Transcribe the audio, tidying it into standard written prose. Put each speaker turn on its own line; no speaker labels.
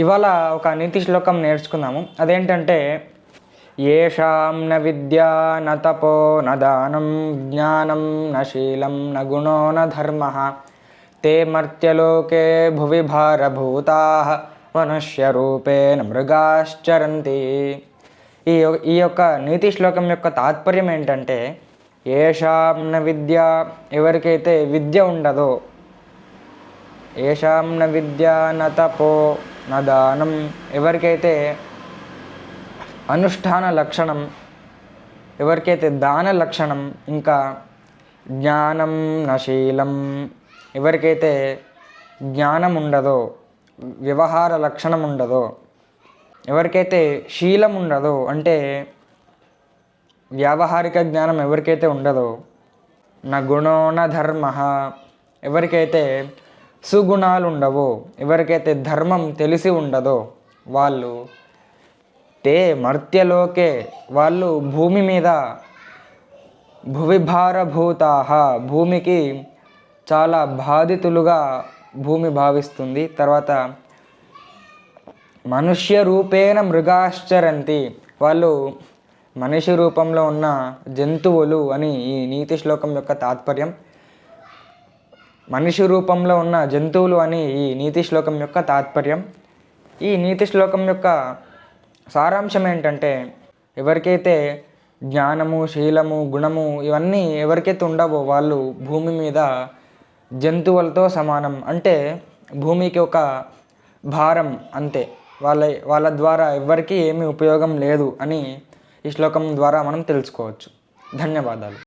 ఇవాళ ఒక నీతి శ్లోకం నేర్చుకుందాము. అదేంటంటే, ఏషాం న విద్యా న తపో న దానం జ్ఞానం న శీలం న గుణో న ధర్మః తే మర్త్యలోకే భువి భారభూతాః మనుష్యరూపేణ మృగాశ్చరంతి. ఈ యొక్క నీతి శ్లోకం యొక్క తాత్పర్యం ఏంటంటే, ఏషాం న విద్య, ఎవరికైతే విద్య ఉండదో, ఏషాం న విద్య న తపో న దానం, ఎవరికైతే అనుష్ఠాన లక్షణం, ఎవరికైతే దాన లక్షణం, ఇంకా జ్ఞానం న శీలం, ఎవరికైతే జ్ఞానం ఉండదో, వ్యవహార లక్షణం ఉండదో, ఎవరికైతే శీలం ఉండదో, అంటే వ్యావహారిక జ్ఞానం ఎవరికైతే ఉండదో, నా గుణో న ధర్మ, ఎవరికైతే సుగుణాలు ఉండవో, ఎవరికైతే ధర్మం తెలిసి ఉండదో, వాళ్ళు తే మర్త్యలోకే, వాళ్ళు భూమి మీద భువిభారభూతాః, భూమికి చాలా బాధితులుగా భూమి భావిస్తుంది. తర్వాత మనుష్య రూపేణ మృగాశ్చరంతి, వాళ్ళు మనిషి రూపంలో ఉన్న జంతువులు అని ఈ నీతి శ్లోకం యొక్క తాత్పర్యం. మనిషి రూపంలో ఉన్న జంతువులు అని ఈ నీతి శ్లోకం యొక్క తాత్పర్యం. ఈ నీతి శ్లోకం యొక్క సారాంశం ఏంటంటే, ఎవరికైతే జ్ఞానము, శీలము, గుణము ఇవన్నీ ఎవరికైతే ఉండవో వాళ్ళు భూమి మీద జంతువులతో సమానం. అంటే భూమికి ఒక భారం అంతే, వాళ్ళ ద్వారా ఎవ్వరికీ ఏమీ ఉపయోగం లేదు అని ఈ శ్లోకం ద్వారా మనం తెలుసుకోవచ్చు. ధన్యవాదాలు.